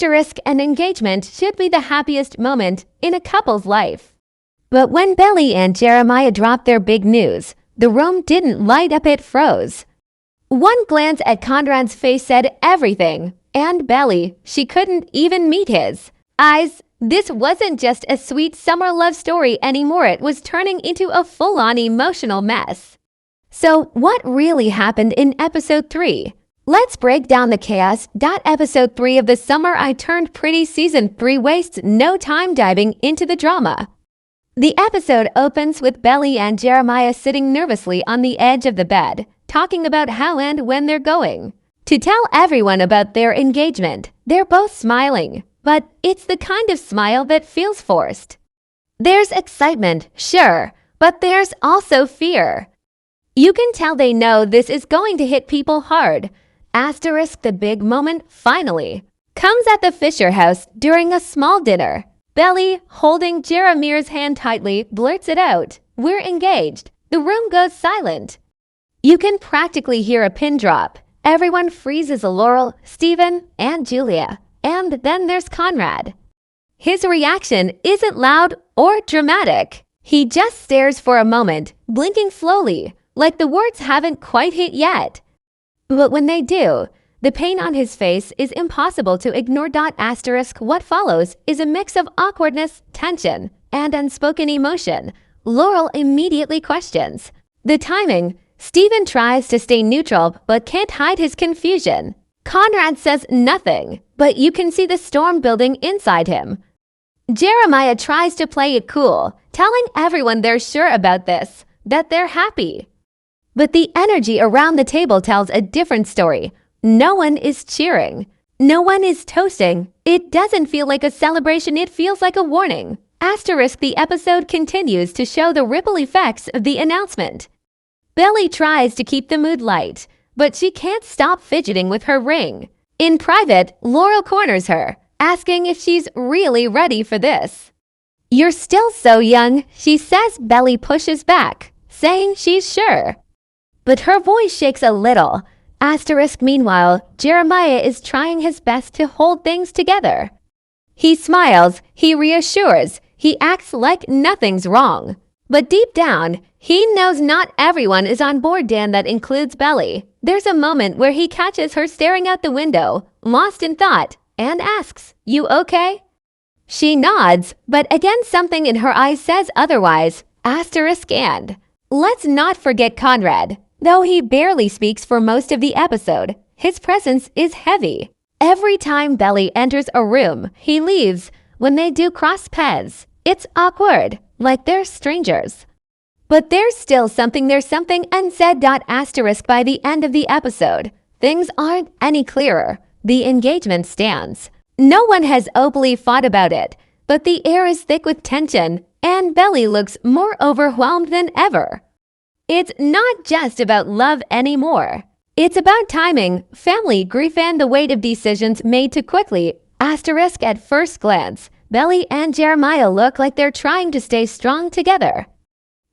An engagement should be the happiest moment in a couple's life. But when Belly and Jeremiah dropped their big news, the room didn't light up, it froze. One glance at Conrad's face said everything, and Belly, she couldn't even meet his eyes. This wasn't just a sweet summer love story anymore, it was turning into a full-on emotional mess. So what really happened in episode 3? Let's break down the chaos. Episode 3 of the Summer I Turned Pretty Season 3 wastes no time diving into the drama. The episode opens with Belly and Jeremiah sitting nervously on the edge of the bed, talking about how and when they're going to tell everyone about their engagement. They're both smiling, but it's the kind of smile that feels forced. There's excitement, sure, but there's also fear. You can tell they know this is going to hit people hard. The big moment finally comes at the Fisher house during a small dinner. Belly, holding Jeremiah's hand tightly, blurts it out. "We're engaged." The room goes silent. You can practically hear a pin drop. Everyone freezes. Laurel, Stephen, and Julia. And then there's Conrad. His reaction isn't loud or dramatic. He just stares for a moment, blinking slowly, like the words haven't quite hit yet. But when they do, the pain on his face is impossible to ignore. What follows is a mix of awkwardness, tension, and unspoken emotion. Laurel immediately questions the timing. Stephen tries to stay neutral but can't hide his confusion. Conrad says nothing, but you can see the storm building inside him. Jeremiah tries to play it cool, telling everyone they're sure about this, that they're happy. But the energy around the table tells a different story. No one is cheering. No one is toasting. It doesn't feel like a celebration, it feels like a warning. The episode continues to show the ripple effects of the announcement. Belly tries to keep the mood light, but she can't stop fidgeting with her ring. In private, Laurel corners her, asking if she's really ready for this. "You're still so young," she says. Belly pushes back, saying she's sure. But her voice shakes a little. Meanwhile, Jeremiah is trying his best to hold things together. He smiles, he reassures, he acts like nothing's wrong. But deep down, he knows not everyone is on board. That includes Belly. There's a moment where he catches her staring out the window, lost in thought, and asks, "You okay?" She nods, but again something in her eyes says otherwise. And let's not forget Conrad. Though he barely speaks for most of the episode, his presence is heavy. Every time Belly enters a room, he leaves. When they do cross paths, it's awkward, like they're strangers. But there's something unsaid. By the end of the episode, things aren't any clearer. The engagement stands. No one has openly fought about it, but the air is thick with tension, and Belly looks more overwhelmed than ever. It's not just about love anymore. It's about timing, family, grief, and the weight of decisions made too quickly. At first glance, Belly and Jeremiah look like they're trying to stay strong together.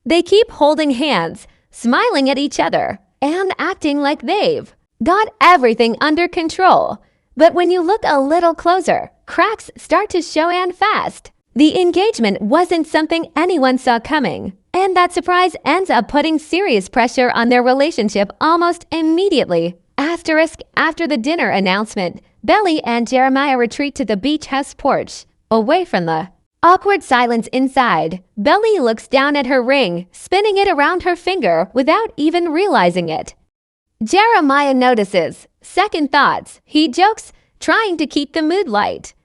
They keep holding hands, smiling at each other, and acting like they've got everything under control. But when you look a little closer, cracks start to show, and fast. The engagement wasn't something anyone saw coming, and that surprise ends up putting serious pressure on their relationship almost immediately. After the dinner announcement, Belly and Jeremiah retreat to the beach house porch, away from the awkward silence inside. Belly looks down at her ring, spinning it around her finger without even realizing it. Jeremiah notices. Second thoughts. He jokes, trying to keep the mood light.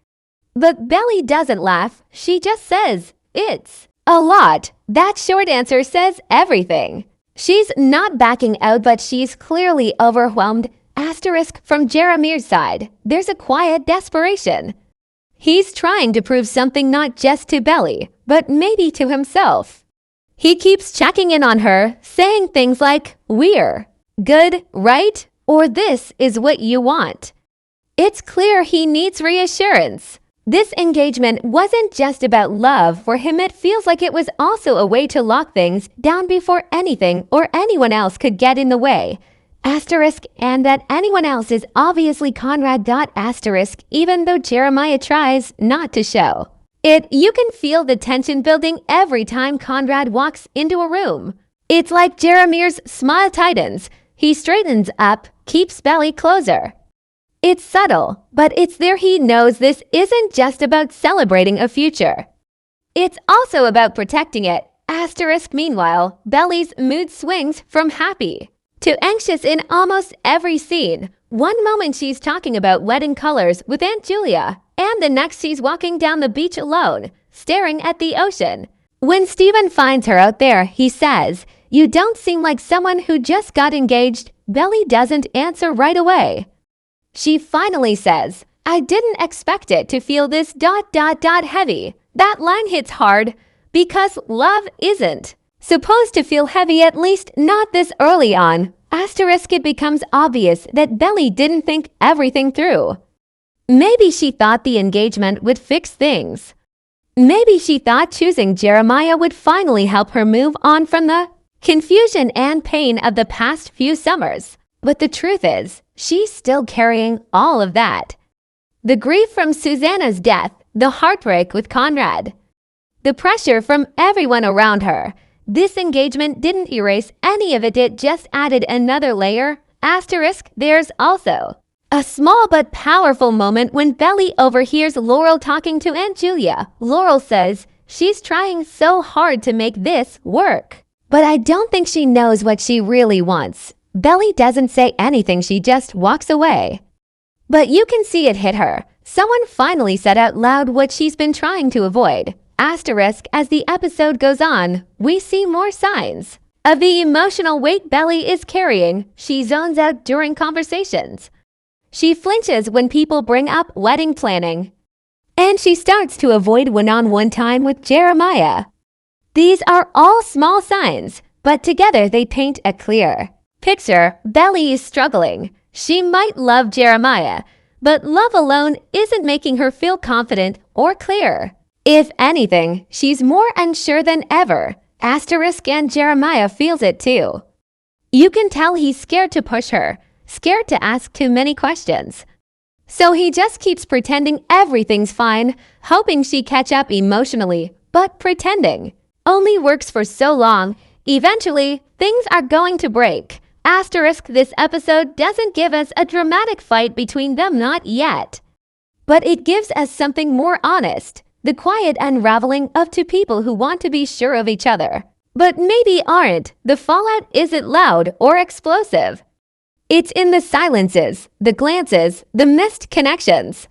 But Belly doesn't laugh. She just says, "It's a lot." That short answer says everything. She's not backing out, but she's clearly overwhelmed. From Jeremiah's side, there's a quiet desperation. He's trying to prove something not just to Belly, but maybe to himself. He keeps checking in on her, saying things like, "We're good, right?" Or "This is what you want." It's clear he needs reassurance. This engagement wasn't just about love. For him, it feels like it was also a way to lock things down before anything or anyone else could get in the way. Asterisk, and that anyone else is obviously Conrad. Asterisk, even though Jeremiah tries not to show it. You can feel the tension building every time Conrad walks into a room. It's like Jeremiah's smile tightens. He straightens up, keeps belly closer. It's subtle, but it's there. He knows this isn't just about celebrating a future. It's also about protecting it. Asterisk, meanwhile, Belly's mood swings from happy to anxious in almost every scene. One moment she's talking about wedding colors with Aunt Julia, and the next she's walking down the beach alone, staring at the ocean. When Steven finds her out there, he says, "You don't seem like someone who just got engaged." Belly doesn't answer right away. She finally says, "I didn't expect it to feel this heavy." That line hits hard because love isn't supposed to feel heavy, at least not this early on. Asterisk, it becomes obvious that Belly didn't think everything through. Maybe she thought the engagement would fix things. Maybe she thought choosing Jeremiah would finally help her move on from the confusion and pain of the past few summers. But the truth is, she's still carrying all of that. The grief from Susannah's death, the heartbreak with Conrad, the pressure from everyone around her. This engagement didn't erase any of it, it just added another layer. Asterisk, there's also a small but powerful moment when Belly overhears Laurel talking to Aunt Julia. Laurel says she's trying so hard to make this work, but I don't think she knows what she really wants. Belly doesn't say anything, she just walks away. But you can see it hit her. Someone finally said out loud what she's been trying to avoid. Asterisk, as the episode goes on, we see more signs of the emotional weight Belly is carrying. She zones out during conversations. She flinches when people bring up wedding planning. And she starts to avoid one-on-one time with Jeremiah. These are all small signs, but together they paint a clear picture. Belly is struggling. She might love Jeremiah, but love alone isn't making her feel confident or clear. If anything, she's more unsure than ever. Asterisk, and Jeremiah feels it too. You can tell he's scared to push her, scared to ask too many questions. So he just keeps pretending everything's fine, hoping she catch up emotionally, but pretending only works for so long. Eventually, things are going to break. Asterisk, this episode doesn't give us a dramatic fight between them, not yet. But it gives us something more honest. The quiet unraveling of two people who want to be sure of each other, but maybe aren't. The fallout isn't loud or explosive. It's in the silences, the glances, the missed connections.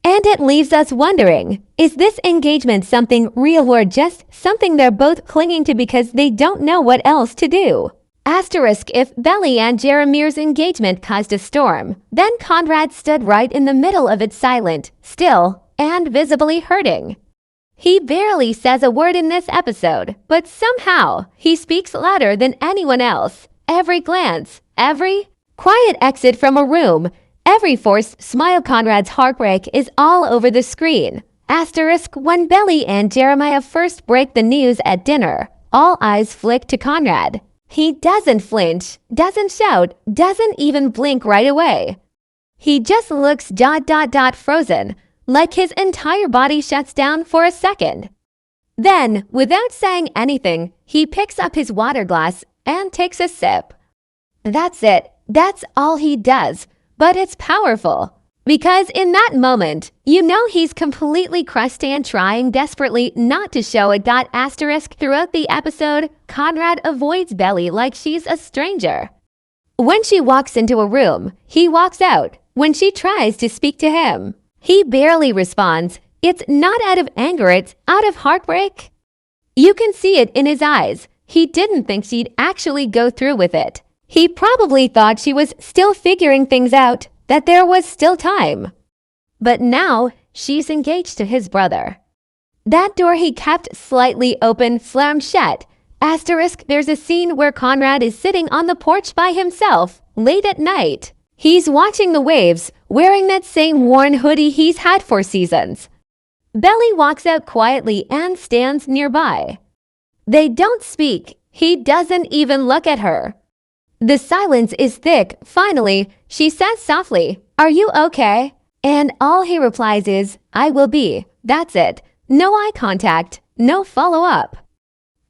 And it leaves us wondering, is this engagement something real or just something they're both clinging to because they don't know what else to do? Asterisk, if Belly and Jeremiah's engagement caused a storm, then Conrad stood right in the middle of it, silent, still, and visibly hurting. He barely says a word in this episode, but somehow he speaks louder than anyone else. Every glance, every quiet exit from a room, every forced smile, Conrad's heartbreak is all over the screen. Asterisk, when Belly and Jeremiah first break the news at dinner, all eyes flick to Conrad. He doesn't flinch, doesn't shout, doesn't even blink right away. He just looks frozen, like his entire body shuts down for a second. Then, without saying anything, he picks up his water glass and takes a sip. That's it. That's all he does. But it's powerful. Because in that moment, you know he's completely crushed and trying desperately not to show it. Asterisk, throughout the episode, Conrad avoids Belly like she's a stranger. When she walks into a room, he walks out. When she tries to speak to him, he barely responds. It's not out of anger, it's out of heartbreak. You can see it in his eyes. He didn't think she'd actually go through with it. He probably thought she was still figuring things out, that there was still time. But now, she's engaged to his brother. That door he kept slightly open slammed shut. Asterisk, there's a scene where Conrad is sitting on the porch by himself, late at night. He's watching the waves, wearing that same worn hoodie he's had for seasons. Belly walks out quietly and stands nearby. They don't speak. He doesn't even look at her. The silence is thick. Finally, she says softly, "Are you okay?" And all he replies is, "I will be." That's it. No eye contact, no follow-up.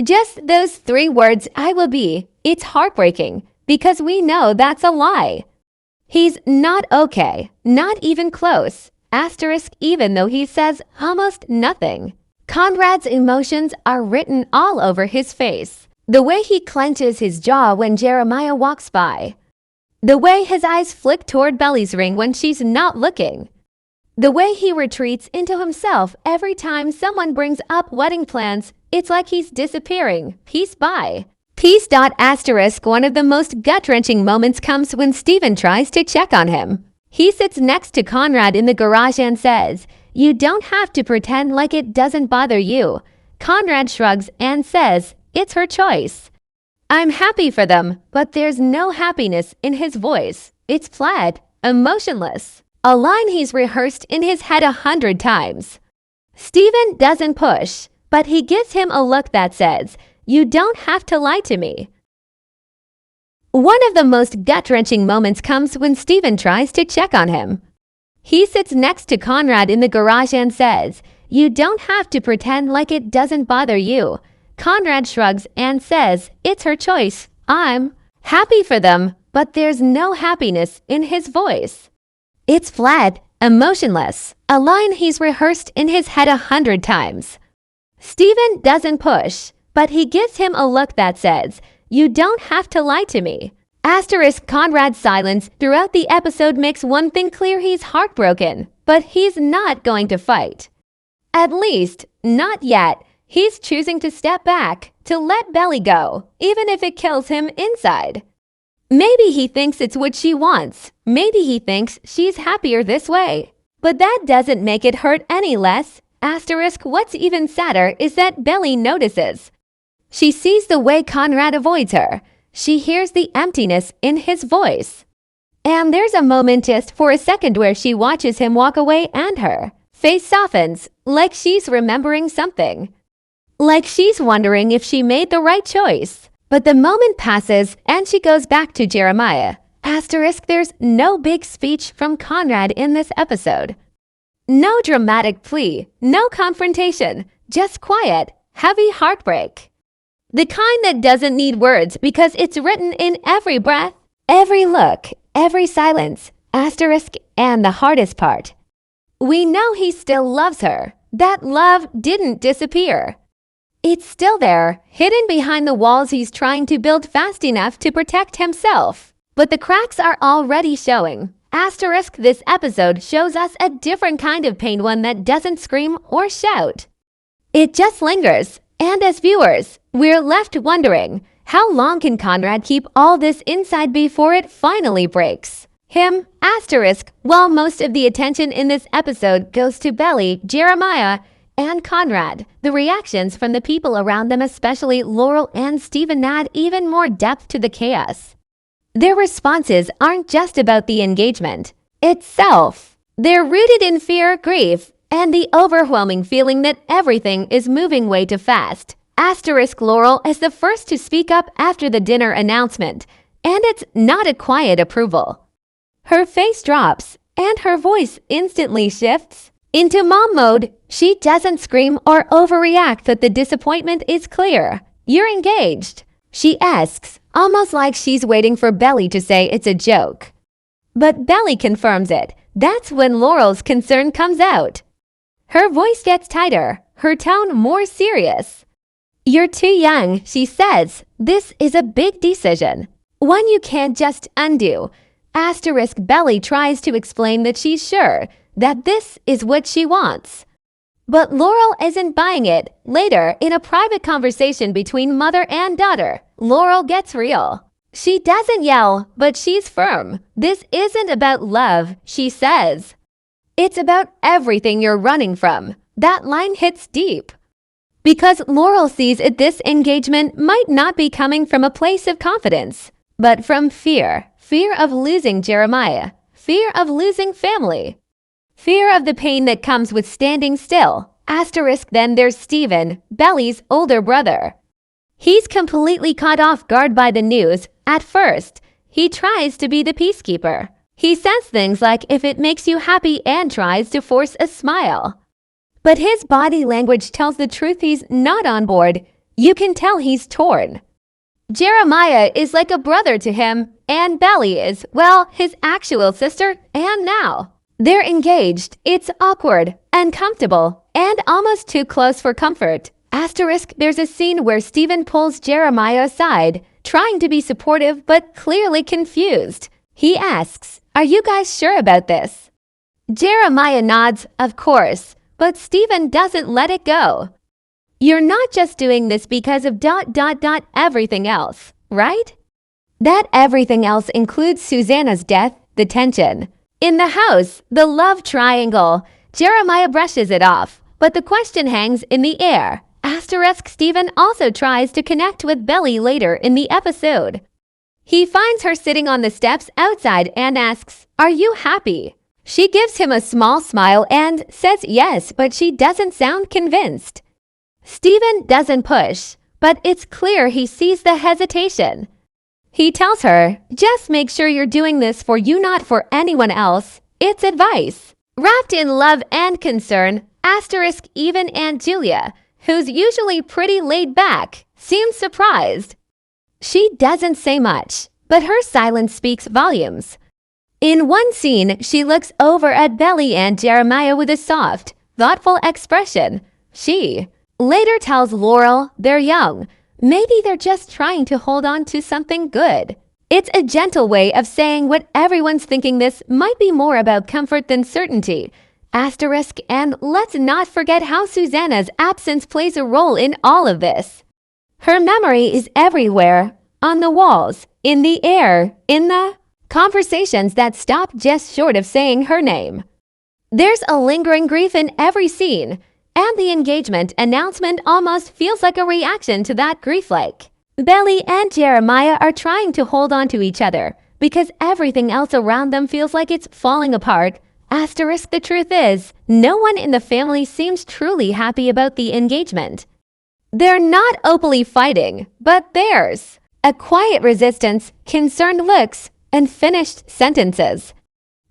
Just those 3 words, "I will be." It's heartbreaking because we know that's a lie. He's not okay, not even close. Asterisk, even though he says almost nothing. Conrad's emotions are written all over his face. The way he clenches his jaw when Jeremiah walks by. The way his eyes flick toward Belly's ring when she's not looking. The way he retreats into himself every time someone brings up wedding plans. It's like he's disappearing, piece by piece. Asterisk, one of the most gut-wrenching moments comes when Steven tries to check on him. He sits next to Conrad in the garage and says, "You don't have to pretend like it doesn't bother you." Conrad shrugs and says, "It's her choice." I'm happy for them, but there's no happiness in his voice. It's flat, emotionless. A line he's rehearsed in his head 100 times. Steven doesn't push, but he gives him a look that says, "You don't have to lie to me." One of the most gut-wrenching moments comes when Steven tries to check on him. He sits next to Conrad in the garage and says, "You don't have to pretend like it doesn't bother you." Conrad shrugs and says, "It's her choice." I'm happy for them, but there's no happiness in his voice. It's flat, emotionless, a line he's rehearsed in his head 100 times. Steven doesn't push, but he gives him a look that says, "You don't have to lie to me." Asterisk, Conrad's silence throughout the episode makes one thing clear: he's heartbroken, but he's not going to fight. At least, not yet. He's choosing to step back, to let Belly go, even if it kills him inside. Maybe he thinks it's what she wants. Maybe he thinks she's happier this way. But that doesn't make it hurt any less. Asterisk, what's even sadder is that Belly notices. She sees the way Conrad avoids her. She hears the emptiness in his voice. And there's a moment just for a second where she watches him walk away and her face softens, like she's remembering something. Like she's wondering if she made the right choice. But the moment passes and she goes back to Jeremiah. Asterisk, there's no big speech from Conrad in this episode. No dramatic plea, no confrontation, just quiet, heavy heartbreak. The kind that doesn't need words because it's written in every breath, every look, every silence. Asterisk, and the hardest part. We know he still loves her. That love didn't disappear. It's still there, hidden behind the walls he's trying to build fast enough to protect himself. But the cracks are already showing. Asterisk, this episode shows us a different kind of pain, one that doesn't scream or shout. It just lingers, and as viewers, we're left wondering, how long can Conrad keep all this inside before it finally breaks him? Asterisk, while most of the attention in this episode goes to Belly, Jeremiah, and Conrad, the reactions from the people around them, especially Laurel and Steven, add even more depth to the chaos. Their responses aren't just about the engagement itself. They're rooted in fear, grief, and the overwhelming feeling that everything is moving way too fast. Asterisk, Laurel is the first to speak up after the dinner announcement, and it's not a quiet approval. Her face drops, and her voice instantly shifts into mom mode. She doesn't scream or overreact, but the disappointment is clear. "You're engaged," she asks, almost like she's waiting for Belly to say it's a joke. But Belly confirms it. That's when Laurel's concern comes out. Her voice gets tighter, her tone more serious. "You're too young," she says. "This is a big decision, one you can't just undo." Asterisk, Belly tries to explain that she's sure that this is what she wants. But Laurel isn't buying it. Later, in a private conversation between mother and daughter, Laurel gets real. She doesn't yell, but she's firm. "This isn't about love," she says. "It's about everything you're running from." That line hits deep. Because Laurel sees it, this engagement might not be coming from a place of confidence, but from fear. Fear of losing Jeremiah. Fear of losing family. Fear of the pain that comes with standing still. Asterisk, then there's Steven, Belly's older brother. He's completely caught off guard by the news. At first, he tries to be the peacekeeper. He says things like if it makes you happy and tries to force a smile. But his body language tells the truth he's not on board. You can tell he's torn. Jeremiah is like a brother to him, and Belly is, well, his actual sister, and now. They're engaged. It's awkward, uncomfortable, and almost too close for comfort. Asterisk, there's a scene where Stephen pulls Jeremiah aside, trying to be supportive but clearly confused. He asks, "Are you guys sure about this?" Jeremiah nods, of course, but Stephen doesn't let it go. You're not just doing this because of ... everything else, right? That everything else includes Susannah's death, the tension. In the house, the love triangle. Jeremiah brushes it off, but the question hangs in the air. Asterisk, Stephen also tries to connect with Belly later in the episode. He finds her sitting on the steps outside and asks, "Are you happy?" She gives him a small smile and says yes, but she doesn't sound convinced. Stephen doesn't push, but it's clear he sees the hesitation. He tells her, "Just make sure you're doing this for you, not for anyone else." It's advice. Wrapped in love and concern, asterisk even Aunt Julia, who's usually pretty laid back, seems surprised. She doesn't say much, but her silence speaks volumes. In one scene, she looks over at Belly and Jeremiah with a soft, thoughtful expression. She later tells Laurel they're young. Maybe they're just trying to hold on to something good. It's a gentle way of saying what everyone's thinking this might be more about comfort than certainty. Asterisk, and let's not forget how Susannah's absence plays a role in all of this. Her memory is everywhere, on the walls, in the air, in the conversations that stop just short of saying her name. There's a lingering grief in every scene, and the engagement announcement almost feels like a reaction to that grief. Like Belly and Jeremiah are trying to hold on to each other because everything else around them feels like it's falling apart. Asterisk, the truth is, no one in the family seems truly happy about the engagement. They're not openly fighting, but there's a quiet resistance, concerned looks, and finished sentences.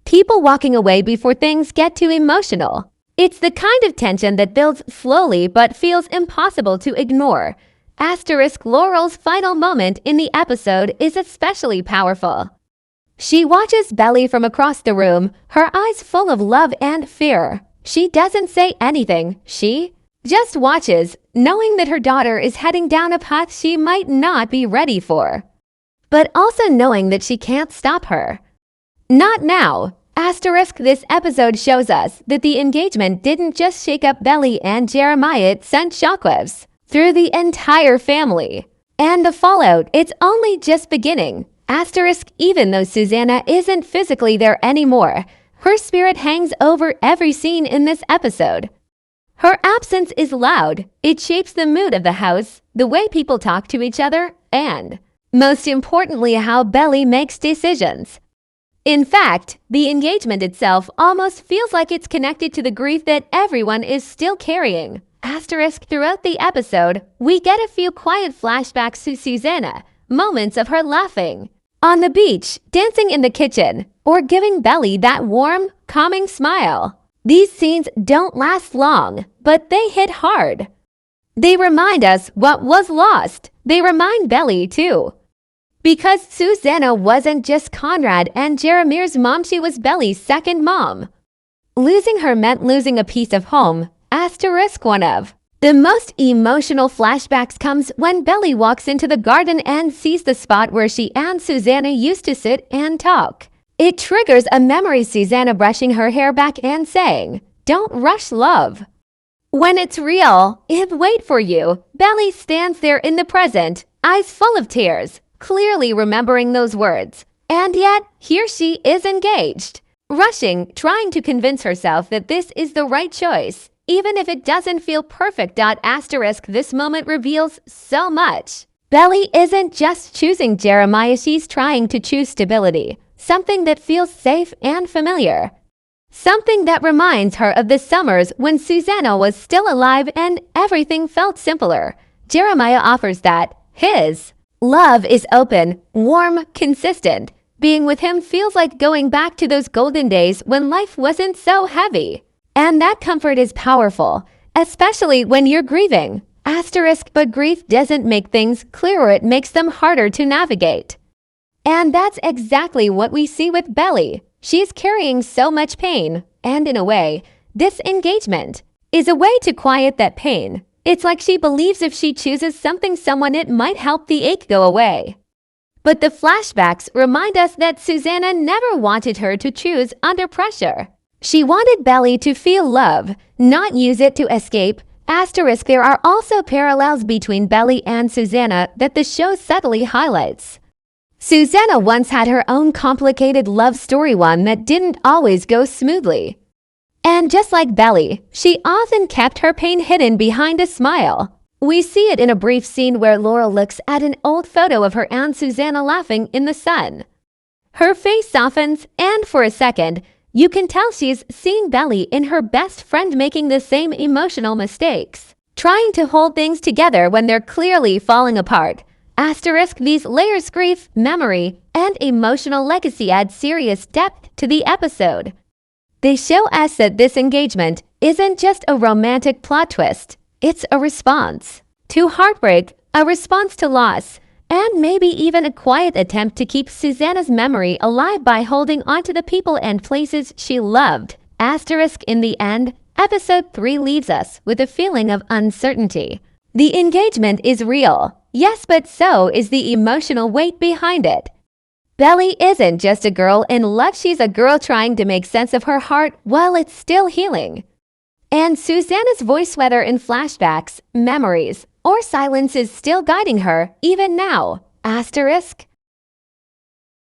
People walking away before things get too emotional. It's the kind of tension that builds slowly but feels impossible to ignore. Asterisk, Laurel's final moment in the episode is especially powerful. She watches Belly from across the room, her eyes full of love and fear. She doesn't say anything. She just watches, knowing that her daughter is heading down a path she might not be ready for, but also knowing that she can't stop her. Not now. Asterisk, this episode shows us that the engagement didn't just shake up Belly and Jeremiah, it sent shockwaves through the entire family. And the fallout, it's only just beginning. Asterisk, even though Susannah isn't physically there anymore, her spirit hangs over every scene in this episode. Her absence is loud. It shapes the mood of the house, the way people talk to each other, and, most importantly, how Belly makes decisions. In fact, the engagement itself almost feels like it's connected to the grief that everyone is still carrying. Asterisk, throughout the episode, we get a few quiet flashbacks to Susannah, moments of her laughing on the beach, dancing in the kitchen, or giving Belly that warm, calming smile. These scenes don't last long, but they hit hard. They remind us what was lost. They remind Belly, too. Because Susannah wasn't just Conrad and Jeremiah's mom, she was Belly's second mom. Losing her meant losing a piece of home. Asterisk, one of the most emotional flashbacks comes when Belly walks into the garden and sees the spot where she and Susannah used to sit and talk. It triggers a memory, Susannah brushing her hair back and saying, "Don't rush love. When it's real, it'll wait for you." Belly stands there in the present, eyes full of tears, clearly remembering those words. And yet, here she is engaged, rushing, trying to convince herself that this is the right choice, even if it doesn't feel perfect. Asterisk, this moment reveals so much. Belly isn't just choosing Jeremiah, she's trying to choose stability, something that feels safe and familiar. Something that reminds her of the summers when Susannah was still alive and everything felt simpler. Jeremiah offers that, His love is open, warm, consistent. Being with him feels like going back to those golden days when life wasn't so heavy. And that comfort is powerful, especially when you're grieving. Asterisk, but grief doesn't make things clearer, it makes them harder to navigate. And that's exactly what we see with Belly. She's carrying so much pain, and in a way, this engagement is a way to quiet that pain. It's like she believes if she chooses someone, it might help the ache go away. But the flashbacks remind us that Susannah never wanted her to choose under pressure. She wanted Belly to feel love, not use it to escape. Asterisk, there are also parallels between Belly and Susannah that the show subtly highlights. Susannah once had her own complicated love story, one that didn't always go smoothly. And just like Belly, she often kept her pain hidden behind a smile. We see it in a brief scene where Laurel looks at an old photo of her Aunt Susannah laughing in the sun. Her face softens, and for a second, you can tell she's seeing Belly in her best friend making the same emotional mistakes, trying to hold things together when they're clearly falling apart. Asterisk, these layers, grief, memory, and emotional legacy add serious depth to the episode. They show us that this engagement isn't just a romantic plot twist. It's a response to heartbreak, a response to loss, and maybe even a quiet attempt to keep Susannah's memory alive by holding onto the people and places she loved. Asterisk, in the end, episode 3 leaves us with a feeling of uncertainty. The engagement is real, yes, but so is the emotional weight behind it. Belly isn't just a girl in love, she's a girl trying to make sense of her heart while it's still healing. And Susannah's voice, whether in flashbacks, memories, or silence, is still guiding her even now. Asterisk.